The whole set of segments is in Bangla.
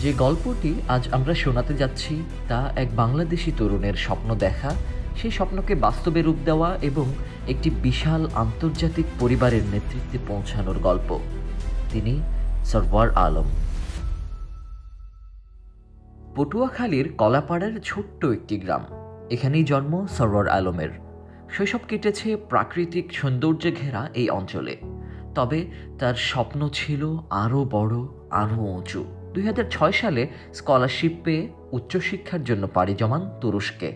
যে গল্পটি আজ আমরা শোনাতে যাচ্ছি তা এক বাংলাদেশি তরুণের স্বপ্ন দেখা, সেই স্বপ্নকে বাস্তবে রূপ দেওয়া এবং একটি বিশাল আন্তর্জাতিক পরিবারের নেতৃত্বে পৌঁছানোর গল্প। তিনি সরওয়ার আলম। পটুয়াখালীর কলাপাড়ার ছোট্ট একটি গ্রাম, এখানেই জন্ম সরওয়ার আলমের। শৈশব কেটেছে প্রাকৃতিক সৌন্দর্যে ঘেরা এই অঞ্চলে, তবে তার স্বপ্ন ছিল আরও বড়, আরও উঁচু। 2006 সালে স্কলারশিপ পেয়ে উচ্চশিক্ষার জন্য পাড়ি জমান তুরস্কে।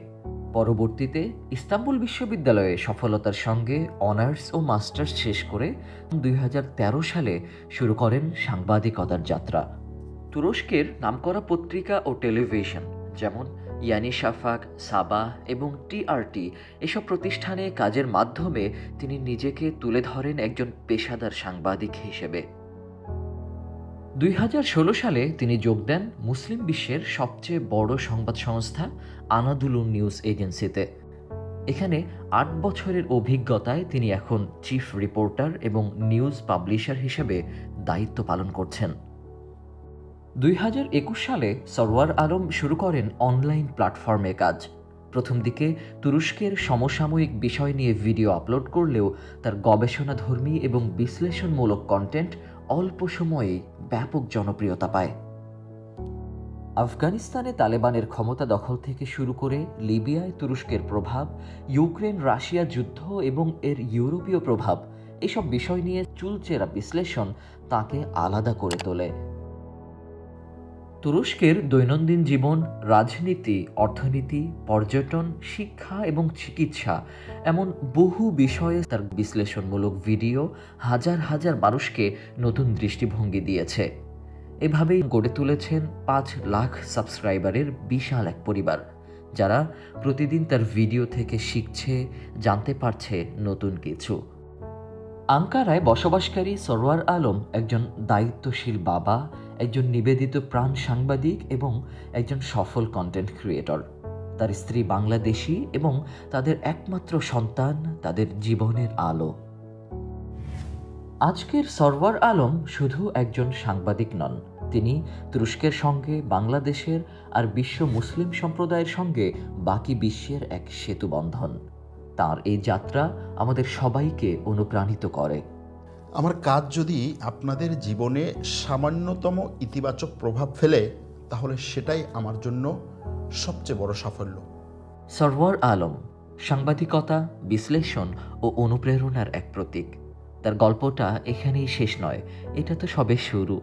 পরবর্তীতে ইস্তাম্বুল বিশ্ববিদ্যালয়ে সফলতার সঙ্গে অনার্স ও মাস্টার্স শেষ করে 2013 সালে শুরু করেন সাংবাদিকতার যাত্রা। তুরস্কের নামকরা পত্রিকা ও টেলিভিশন যেমন ইয়ানি শাফাক, সাবাহ এবং টিআরটি এসব প্রতিষ্ঠানে কাজের মাধ্যমে তিনি নিজেকে তুলে ধরেন একজন পেশাদার সাংবাদিক হিসেবে। 2016 সালে তিনি যোগ দেন মুসলিম বিশ্বের সবচেয়ে বড় সংবাদ সংস্থা আনাদুলু নিউজ এজেন্সিতে। এখানে 8 বছরের অভিজ্ঞতায় তিনি এখন চিফ রিপোর্টার এবং নিউজ পাবলিশার হিসেবে দায়িত্ব পালন করছেন। 2021 সালে সরওয়ার আলম শুরু করেন অনলাইন প্ল্যাটফর্মে কাজ। প্রথম দিকে তুরস্কের সমসাময়িক বিষয় নিয়ে ভিডিও আপলোড করলেও তার গবেষণাধর্মী এবং বিশ্লেষণমূলক কন্টেন্ট অল্প সময়েই ব্যাপক জনপ্রিয়তা পায়। আফগানিস্তানে তালেবানের ক্ষমতা দখল থেকে শুরু করে লিবিয়ায় তুরস্কের প্রভাব, ইউক্রেন রাশিয়া যুদ্ধ এবং এর ইউরোপীয় প্রভাব, এসব বিষয় নিয়ে চুলচেরা বিশ্লেষণ তাকে আলাদা করে তোলে। তুরস্কের দৈনন্দিন জীবন, রাজনীতি, অর্থনীতি, পর্যটন, শিক্ষা এবং চিকিৎসা এমন বহু বিষয়ে তার বিশ্লেষণমূলক ভিডিও হাজার হাজার মানুষকে নতুন দৃষ্টিভঙ্গি দিয়েছে। এভাবেই গড়ে তুলেছেন 5 লাখ সাবস্ক্রাইবারের বিশাল এক পরিবার, যারা প্রতিদিন তার ভিডিও থেকে শিখছে, জানতে পারছে নতুন কিছু। আঙ্কারায় বসবাসকারী সরওয়ার আলম একজন দায়িত্বশীল বাবা, একজন নিবেদিত প্রাণ সাংবাদিক এবং একজন সফল কন্টেন্ট ক্রিয়েটর। তার স্ত্রী বাংলাদেশি এবং তাদের একমাত্র সন্তান তাদের জীবনের আলো। আজকের সরওয়ার আলম শুধু একজন সাংবাদিক নন, তিনি তুরস্কের সঙ্গে বাংলাদেশের আর বিশ্ব মুসলিম সম্প্রদায়ের সঙ্গে বাকি বিশ্বের এক সেতুবন্ধন। তার এই যাত্রা আমাদের সবাইকে অনুপ্রাণিত করে। আমার কাজ যদি আপনাদের জীবনে সামান্যতম ইতিবাচক প্রভাব ফেলে, তাহলে সেটাই আমার জন্য সবচেয়ে বড় সাফল্য। সরওয়ার আলম সাংবাদিকতা, বিশ্লেষণ ও অনুপ্রেরণার এক প্রতীক। তার গল্পটা এখানেই শেষ নয়, এটা তো সবে শুরু।